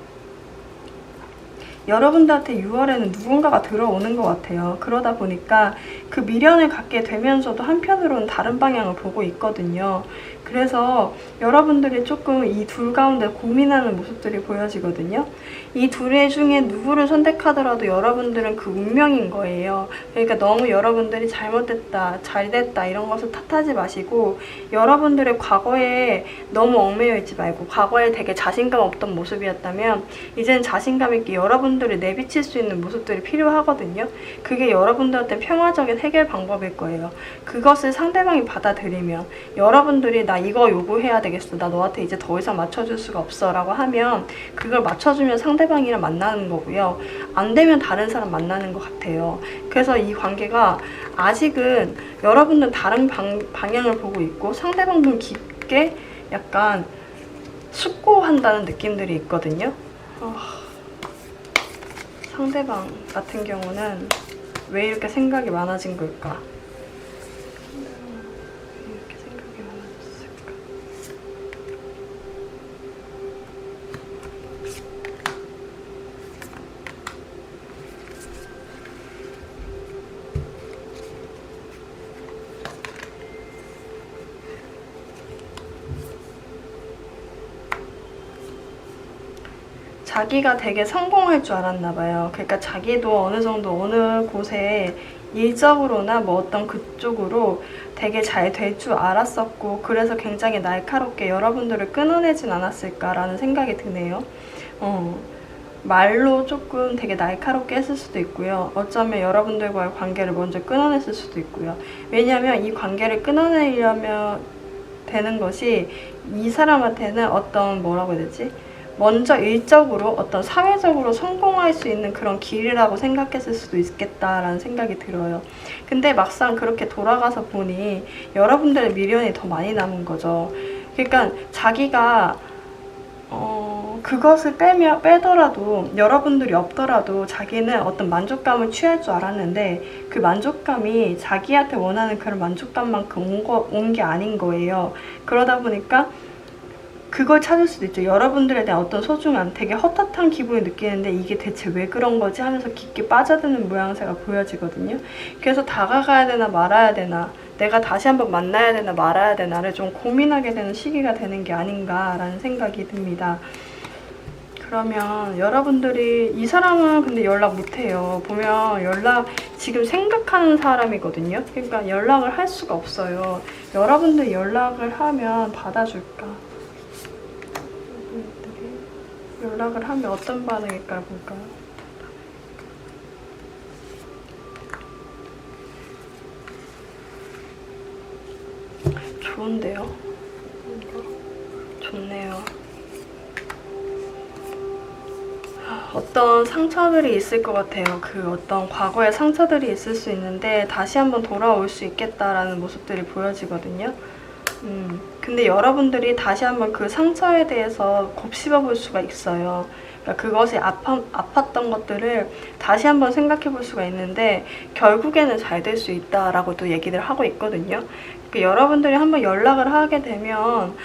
[SPEAKER 1] 여러분들한테 6월에는 누군가가 들어오는 것 같아요. 그러다 보니까 그 미련을 갖게 되면서도 한편으로는 다른 방향을 보고 있거든요. 그래서 여러분들이 조금 이 둘 가운데 고민하는 모습들이 보여지거든요. 이 둘 중에 누구를 선택하더라도 여러분들은 그 운명인 거예요. 그러니까 너무 여러분들이 잘못됐다, 잘됐다 이런 것을 탓하지 마시고 여러분들의 과거에 너무 얽매여 있지 말고 과거에 되게 자신감 없던 모습이었다면 이제는 자신감 있게 여러분들을 내비칠 수 있는 모습들이 필요하거든요. 그게 여러분들한테 평화적인 해결 방법일 거예요. 그것을 상대방이 받아들이면 여러분들이 나 이거 요구해야 되겠어. 나 너한테 이제 더 이상 맞춰줄 수가 없어 라고 하면 그걸 맞춰주면 상대방이랑 만나는 거고요. 안 되면 다른 사람 만나는 것 같아요. 그래서 이 관계가 아직은 여러분들은 다른 방향을 보고 있고 상대방도 깊게 약간 숙고한다는 느낌들이 있거든요. 상대방 같은 경우는 왜 이렇게 생각이 많아진 걸까? 자기가 되게 성공할 줄 알았나 봐요. 그러니까 자기도 어느 정도 어느 곳에 일적으로나 뭐 어떤 그쪽으로 되게 잘 될 줄 알았었고 그래서 굉장히 날카롭게 여러분들을 끊어내진 않았을까라는 생각이 드네요. 말로 조금 되게 날카롭게 했을 수도 있고요. 어쩌면 여러분들과의 관계를 먼저 끊어냈을 수도 있고요. 왜냐하면 이 관계를 끊어내려면 되는 것이 이 사람한테는 어떤 뭐라고 해야 되지? 먼저 일적으로 어떤 사회적으로 성공할 수 있는 그런 길이라고 생각했을 수도 있겠다라는 생각이 들어요. 근데 막상 그렇게 돌아가서 보니 여러분들의 미련이 더 많이 남은 거죠. 그러니까 자기가 그것을 빼더라도 여러분들이 없더라도 자기는 어떤 만족감을 취할 줄 알았는데 그 만족감이 자기한테 원하는 그런 만족감만큼 온 게 아닌 거예요. 그러다 보니까 그걸 찾을 수도 있죠. 여러분들에 대한 어떤 소중함, 되게 헛헛한 기분을 느끼는데 이게 대체 왜 그런 거지 하면서 깊게 빠져드는 모양새가 보여지거든요. 그래서 다가가야 되나 말아야 되나, 내가 다시 한번 만나야 되나 말아야 되나를 좀 고민하게 되는 시기가 되는 게 아닌가라는 생각이 듭니다. 그러면 여러분들이 이 사람은 근데 연락 못해요. 보면 지금 생각하는 사람이거든요. 그러니까 연락을 할 수가 없어요. 여러분들 연락을 하면 받아줄까? 연락을 하면 어떤 반응일까 볼까요? 좋은데요? 좋네요. 어떤 상처들이 있을 것 같아요. 그 어떤 과거의 상처들이 있을 수 있는데 다시 한번 돌아올 수 있겠다라는 모습들이 보여지거든요. 근데 여러분들이 다시 한번 그 상처에 대해서 곱씹어 볼 수가 있어요. 그러니까 그것이 아팠던 것들을 다시 한번 생각해 볼 수가 있는데 결국에는 잘 될 수 있다라고도 얘기를 하고 있거든요. 그러니까 여러분들이 한번 연락을 하게 되면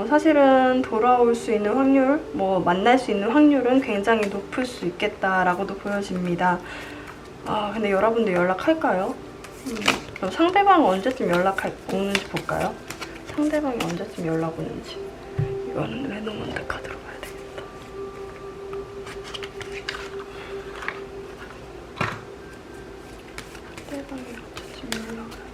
[SPEAKER 1] 사실은 돌아올 수 있는 확률, 뭐 만날 수 있는 확률은 굉장히 높을 수 있겠다라고도 보여집니다. 근데 여러분들 연락할까요? 그럼 상대방은 언제쯤 오는지 볼까요? 상대방이 언제쯤 연락 오는지. 이거는 레노먼트 카드로 봐야 되겠다. 상대방이 언제쯤 연락을 할까?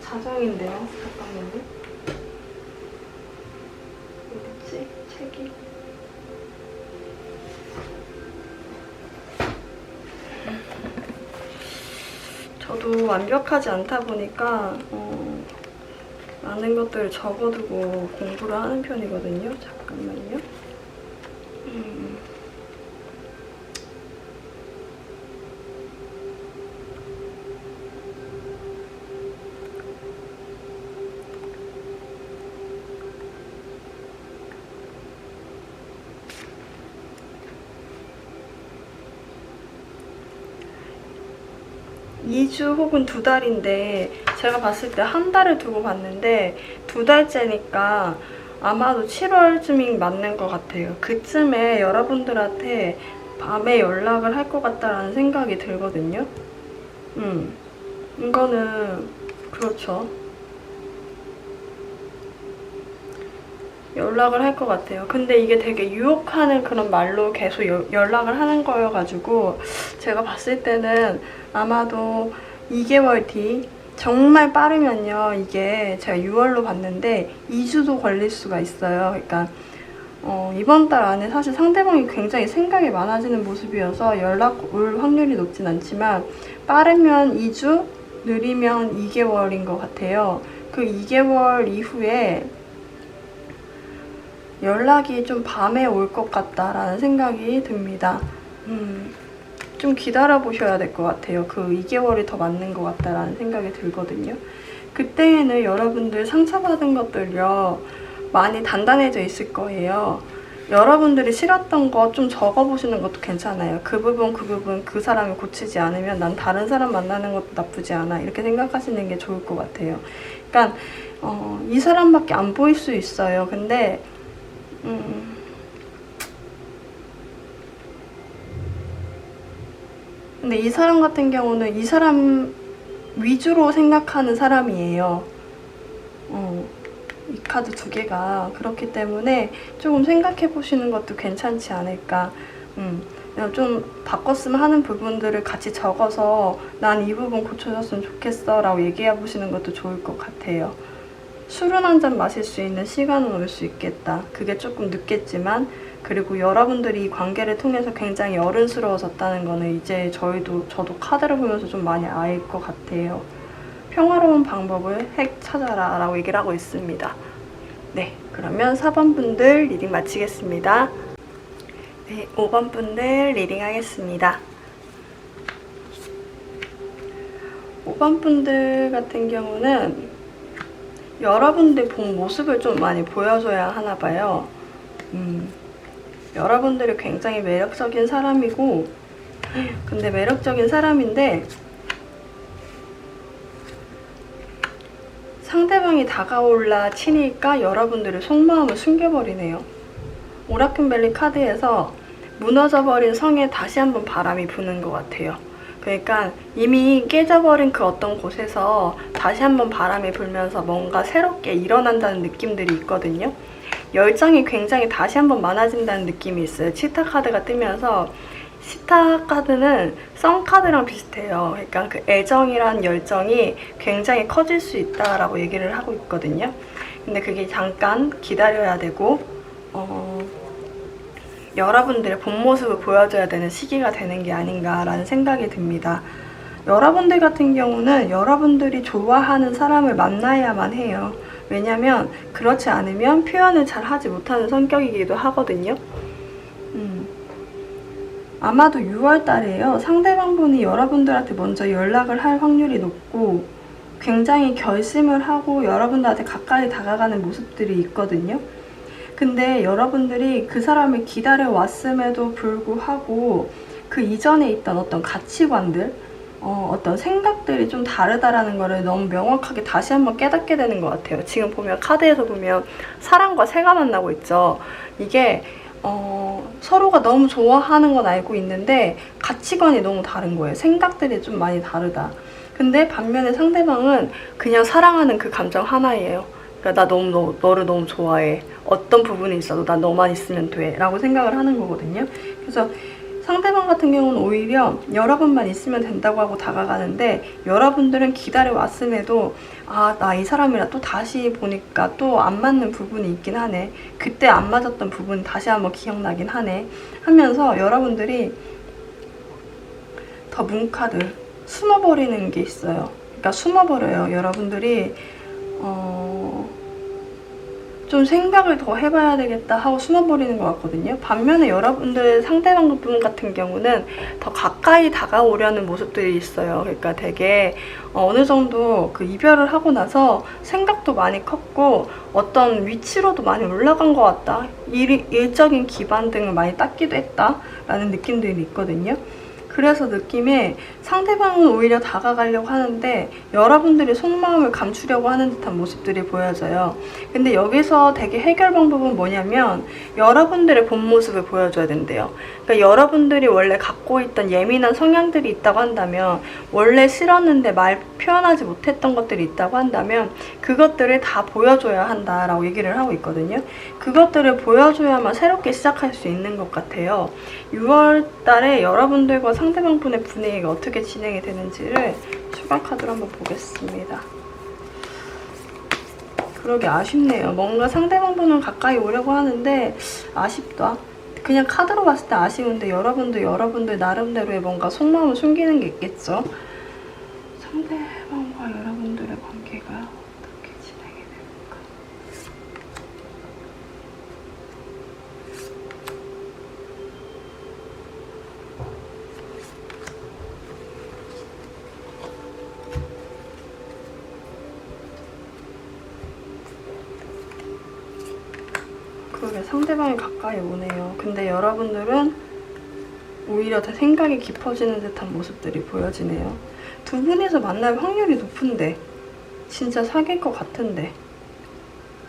[SPEAKER 1] 자정인데요. 잠깐만요. 어딨지? 책이. 저도 완벽하지 않다 보니까 많은 것들을 적어두고 공부를 하는 편이거든요. 잠깐만요. 2주 혹은 2달인데 제가 봤을 때 한 달을 두고 봤는데 2달째니까 아마도 7월쯤이 맞는 것 같아요. 그쯤에 여러분들한테 밤에 연락을 할 것 같다라는 생각이 들거든요. 이거는 그렇죠. 연락을 할 것 같아요. 근데 이게 되게 유혹하는 그런 말로 계속 연락을 하는 거여가지고 제가 봤을 때는 아마도 2개월 뒤, 정말 빠르면요, 이게 제가 6월로 봤는데 2주도 걸릴 수가 있어요. 그러니까 이번 달 안에 사실 상대방이 굉장히 생각이 많아지는 모습이어서 연락 올 확률이 높진 않지만 빠르면 2주, 느리면 2개월인 것 같아요. 그 2개월 이후에 연락이 좀 밤에 올 것 같다라는 생각이 듭니다. 좀 기다려보셔야 될 것 같아요. 그 2개월이 더 맞는 것 같다라는 생각이 들거든요. 그때에는 여러분들 상처받은 것들요, 많이 단단해져 있을 거예요. 여러분들이 싫었던 거 좀 적어보시는 것도 괜찮아요. 그 부분 그 사람이 고치지 않으면 난 다른 사람 만나는 것도 나쁘지 않아, 이렇게 생각하시는 게 좋을 것 같아요. 그러니까 이 사람밖에 안 보일 수 있어요. 근데 이 사람 같은 경우는 이 사람 위주로 생각하는 사람이에요. 이 카드 2개가 그렇기 때문에 조금 생각해 보시는 것도 괜찮지 않을까. 좀 바꿨으면 하는 부분들을 같이 적어서 난 이 부분 고쳐줬으면 좋겠어 라고 얘기해 보시는 것도 좋을 것 같아요. 술은 한 잔 마실 수 있는 시간은 올 수 있겠다. 그게 조금 늦겠지만, 그리고 여러분들이 이 관계를 통해서 굉장히 어른스러워졌다는 거는 이제 저도 카드를 보면서 좀 많이 알 것 같아요. 평화로운 방법을 찾아라 라고 얘기를 하고 있습니다. 네, 그러면 4번 분들 리딩 마치겠습니다. 네, 5번 분들 리딩 하겠습니다. 5번 분들 같은 경우는 여러분들 본 모습을 좀 많이 보여줘야 하나 봐요. 여러분들이 굉장히 매력적인 사람이고, 근데 매력적인 사람인데 상대방이 다가올라 치니까 여러분들의 속마음을 숨겨버리네요. 오라클벨리 카드에서 무너져버린 성에 다시 한번 바람이 부는 것 같아요. 그러니까 이미 깨져버린 그 어떤 곳에서 다시 한번 바람이 불면서 뭔가 새롭게 일어난다는 느낌들이 있거든요. 열정이 굉장히 다시 한번 많아진다는 느낌이 있어요. 치타 카드가 뜨면서, 치타 카드는 성 카드랑 비슷해요. 그러니까 그 애정이란 열정이 굉장히 커질 수 있다라고 얘기를 하고 있거든요. 근데 그게 잠깐 기다려야 되고 여러분들의 본 모습을 보여줘야 되는 시기가 되는 게 아닌가라는 생각이 듭니다. 여러분들 같은 경우는 여러분들이 좋아하는 사람을 만나야만 해요. 왜냐면 그렇지 않으면 표현을 잘 하지 못하는 성격이기도 하거든요. 아마도 6월 달에요. 상대방분이 여러분들한테 먼저 연락을 할 확률이 높고, 굉장히 결심을 하고 여러분들한테 가까이 다가가는 모습들이 있거든요. 근데 여러분들이 그 사람을 기다려 왔음에도 불구하고 그 이전에 있던 어떤 가치관들, 어떤 생각들이 좀 다르다라는 거를 너무 명확하게 다시 한번 깨닫게 되는 것 같아요. 지금 보면 카드에서 보면 사랑과 새가 만나고 있죠. 이게 서로가 너무 좋아하는 건 알고 있는데 가치관이 너무 다른 거예요. 생각들이 좀 많이 다르다. 근데 반면에 상대방은 그냥 사랑하는 그 감정 하나예요. 그러니까 나 너를 너무 좋아해. 어떤 부분이 있어도 난 너만 있으면 돼. 라고 생각을 하는 거거든요. 그래서 상대방 같은 경우는 오히려 여러분만 있으면 된다고 하고 다가가는데 여러분들은 기다려 왔음에도 나 이 사람이랑 또 다시 보니까 또 안 맞는 부분이 있긴 하네. 그때 안 맞았던 부분이 다시 한번 기억나긴 하네. 하면서 여러분들이 더 문카드 숨어버리는 게 있어요. 그러니까 숨어버려요. 여러분들이 좀 생각을 더 해봐야 되겠다 하고 숨어버리는 것 같거든요. 반면에 여러분들 상대방 분 같은 경우는 더 가까이 다가오려는 모습들이 있어요. 그러니까 되게 어느 정도 그 이별을 하고 나서 생각도 많이 컸고 어떤 위치로도 많이 올라간 것 같다. 일적인 기반 등을 많이 닦기도 했다라는 느낌들이 있거든요. 그래서 느낌에 상대방은 오히려 다가가려고 하는데 여러분들이 속마음을 감추려고 하는 듯한 모습들이 보여져요. 근데 여기서 되게 해결 방법은 뭐냐면 여러분들의 본 모습을 보여줘야 된대요. 그러니까 여러분들이 원래 갖고 있던 예민한 성향들이 있다고 한다면, 원래 싫었는데 말 표현하지 못했던 것들이 있다고 한다면 그것들을 다 보여줘야 한다라고 얘기를 하고 있거든요. 그것들을 보여줘야만 새롭게 시작할 수 있는 것 같아요. 6월 달에 여러분들과 상대방 분의 분위기가 어떻게 진행이 되는지를 추가 카드로 한번 보겠습니다. 그러게 아쉽네요. 뭔가 상대방 분은 가까이 오려고 하는데 아쉽다. 그냥 카드로 봤을 때 아쉬운데 여러분들 나름대로의 뭔가 속마음을 숨기는 게 있겠죠. 상대방과 여러분들의 관계가 어떻게 진행이 될까? 그러게 상대방이 가까이 오네요. 근데 여러분들은 오히려 더 생각이 깊어지는 듯한 모습들이 보여지네요. 두 분이서 만날 확률이 높은데 진짜 사귈 것 같은데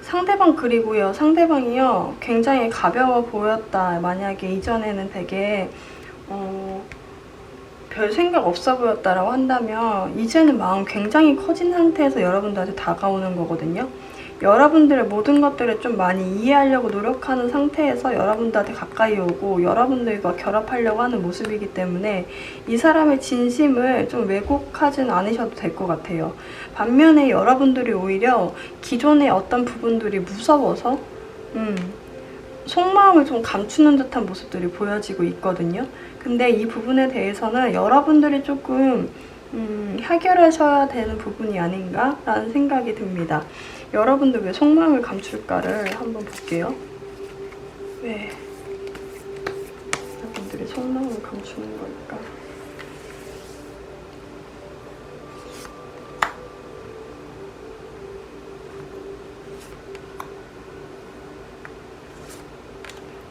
[SPEAKER 1] 상대방, 그리고요 상대방이요 굉장히 가벼워 보였다. 만약에 이전에는 되게 별 생각 없어 보였다라고 한다면 이제는 마음 굉장히 커진 상태에서 여러분들한테 다가오는 거거든요. 여러분들의 모든 것들을 좀 많이 이해하려고 노력하는 상태에서 여러분들한테 가까이 오고 여러분들과 결합하려고 하는 모습이기 때문에 이 사람의 진심을 좀 왜곡하진 않으셔도 될 것 같아요. 반면에 여러분들이 오히려 기존의 어떤 부분들이 무서워서 속마음을 좀 감추는 듯한 모습들이 보여지고 있거든요. 근데 이 부분에 대해서는 여러분들이 조금 해결하셔야 되는 부분이 아닌가라는 생각이 듭니다. 여러분들 왜 속마음을 감출까를 한번 볼게요. 왜 여러분들이 속마음을 감추는 걸까?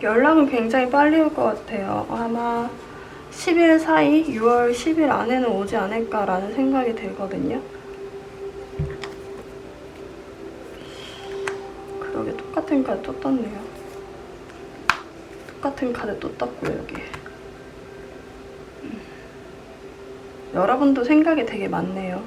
[SPEAKER 1] 연락은 굉장히 빨리 올 것 같아요. 아마 10일 사이, 6월 10일 안에는 오지 않을까라는 생각이 들거든요. 그러게 똑같은 카드 또 떴네요. 똑같은 카드 또 떴고요, 여기. 여러분도 생각이 되게 많네요.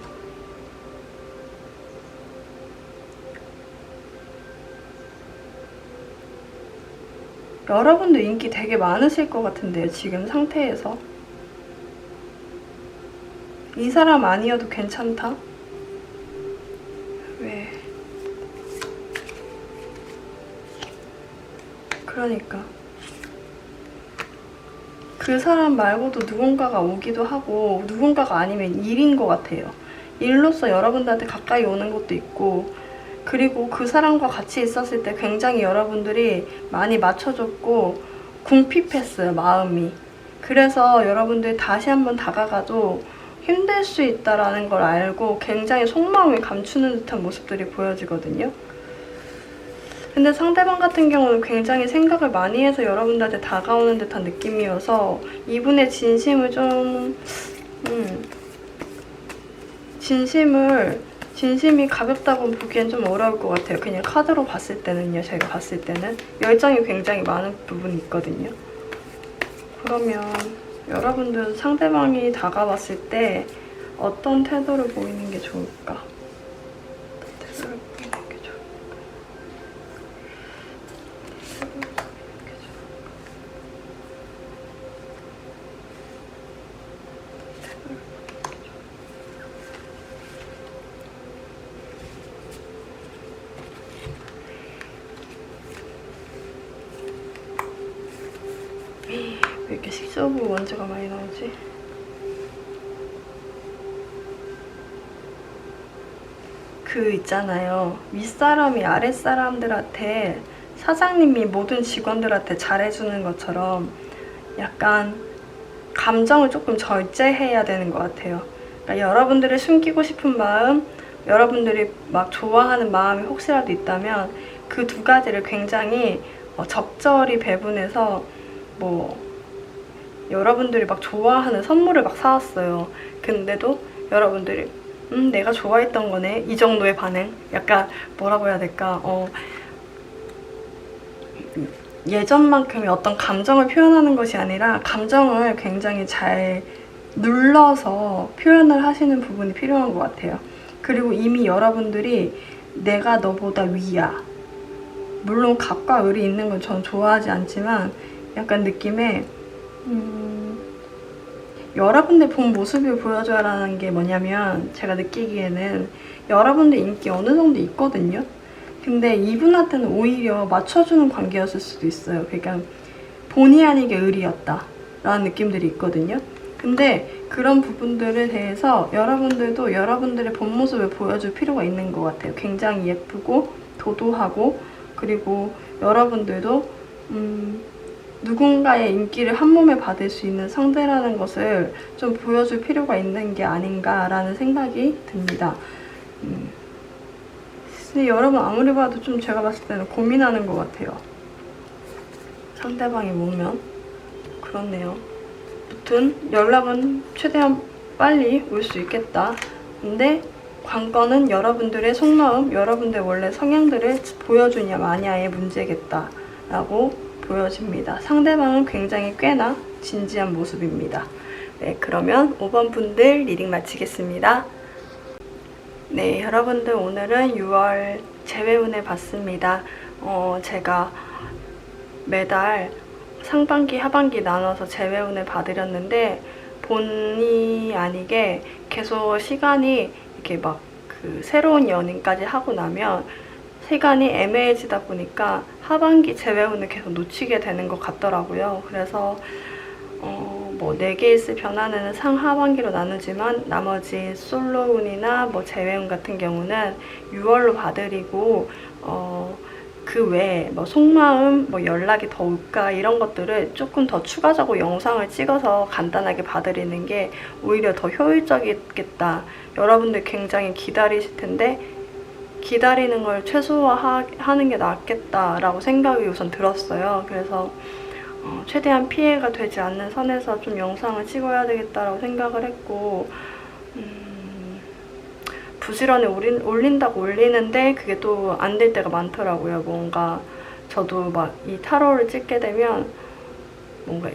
[SPEAKER 1] 여러분도 인기 되게 많으실 것 같은데요, 지금 상태에서. 이 사람 아니어도 괜찮다? 왜? 그러니까 그 사람 말고도 누군가가 오기도 하고 누군가가 아니면 일인 것 같아요. 일로서 여러분들한테 가까이 오는 것도 있고, 그리고 그 사람과 같이 있었을 때 굉장히 여러분들이 많이 맞춰줬고 궁핍했어요, 마음이. 그래서 여러분들 다시 한번 다가가도 힘들 수 있다라는 걸 알고 굉장히 속마음을 감추는 듯한 모습들이 보여지거든요. 근데 상대방 같은 경우는 굉장히 생각을 많이 해서 여러분들한테 다가오는 듯한 느낌이어서 이분의 진심을 좀 진심이 가볍다고 보기엔 좀 어려울 것 같아요. 그냥 카드로 봤을 때는요. 제가 봤을 때는 열정이 굉장히 많은 부분이 있거든요. 그러면 여러분들은 상대방이 다가왔을 때 어떤 태도를 보이는 게 좋을까? 어떤 태도를 보이는 게 좋을까? 왜 이렇게 식초부 원재가 많이 나오지? 그 있잖아요. 윗사람이 아랫사람들한테 사장님이 모든 직원들한테 잘해주는 것처럼 약간 감정을 조금 절제해야 되는 것 같아요. 그러니까 여러분들을 숨기고 싶은 마음, 여러분들이 막 좋아하는 마음이 혹시라도 있다면 그 두 가지를 굉장히 적절히 배분해서 뭐 여러분들이 막 좋아하는 선물을 막 사왔어요. 근데도 여러분들이 내가 좋아했던 거네 이 정도의 반응. 약간 뭐라고 해야 될까, 예전만큼의 어떤 감정을 표현하는 것이 아니라 감정을 굉장히 잘 눌러서 표현을 하시는 부분이 필요한 것 같아요. 그리고 이미 여러분들이 내가 너보다 위야, 물론 갑과 을이 있는 건 전 좋아하지 않지만 약간 느낌에 여러분들 본 모습을 보여줘라는 게 뭐냐면, 제가 느끼기에는 여러분들 인기 어느 정도 있거든요. 근데 이분한테는 오히려 맞춰주는 관계였을 수도 있어요. 그러니까 본의 아니게 을이었다 라는 느낌들이 있거든요. 근데 그런 부분들에 대해서 여러분들도 여러분들의 본 모습을 보여줄 필요가 있는 것 같아요. 굉장히 예쁘고 도도하고, 그리고 여러분들도 누군가의 인기를 한 몸에 받을 수 있는 상대라는 것을 좀 보여줄 필요가 있는 게 아닌가라는 생각이 듭니다. 근데 여러분 아무리 봐도 좀 제가 봤을 때는 고민하는 것 같아요. 상대방이 오면. 그렇네요. 아무튼 연락은 최대한 빨리 올 수 있겠다. 근데 관건은 여러분들의 속마음, 여러분들 원래 성향들을 보여주냐 마냐의 문제겠다 라고 보여집니다. 상대방은 굉장히 꽤나 진지한 모습입니다. 네, 그러면 5번 분들 리딩 마치겠습니다. 네, 여러분들 오늘은 6월 재회운을 봤습니다. 제가 매달 상반기, 하반기 나눠서 재회운을 봐드렸는데 본의 아니게 계속 시간이 이렇게 막 그 새로운 연인까지 하고 나면 시간이 애매해지다 보니까 하반기 재회운을 계속 놓치게 되는 것 같더라고요. 그래서 뭐 4개 있을 변화는 상하반기로 나누지만 나머지 솔로운이나 뭐 재회운 같은 경우는 6월로 봐드리고 그 외에 뭐 속마음, 뭐 연락이 더 올까 이런 것들을 조금 더 추가적으로 영상을 찍어서 간단하게 봐드리는 게 오히려 더 효율적이겠다. 여러분들 굉장히 기다리실 텐데 기다리는 걸 최소화하는 게 낫겠다라고 생각이 우선 들었어요. 그래서 최대한 피해가 되지 않는 선에서 좀 영상을 찍어야 되겠다라고 생각을 했고, 부지런히 올린다고 올리는데 그게 또 안 될 때가 많더라고요. 뭔가 저도 막 이 타로를 찍게 되면 뭔가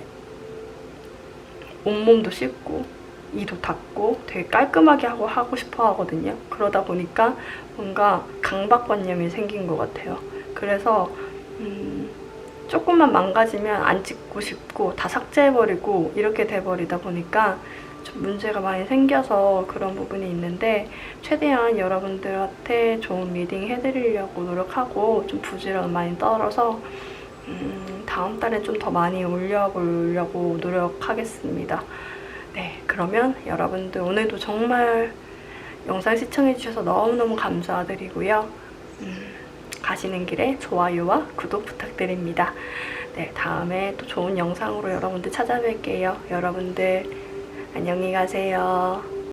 [SPEAKER 1] 온몸도 씻고 이도 닦고 되게 깔끔하게 하고 싶어 하거든요. 그러다 보니까 뭔가 강박관념이 생긴 것 같아요. 그래서 조금만 망가지면 안 찍고 싶고 다 삭제해버리고 이렇게 돼버리다 보니까 좀 문제가 많이 생겨서 그런 부분이 있는데, 최대한 여러분들한테 좋은 리딩 해드리려고 노력하고 좀 부지런 많이 떨어서 다음 달에 좀 더 많이 올려보려고 노력하겠습니다. 네, 그러면 여러분들 오늘도 정말 영상 시청해주셔서 너무너무 감사드리고요. 가시는 길에 좋아요와 구독 부탁드립니다. 네, 다음에 또 좋은 영상으로 여러분들 찾아뵐게요. 여러분들 안녕히 가세요.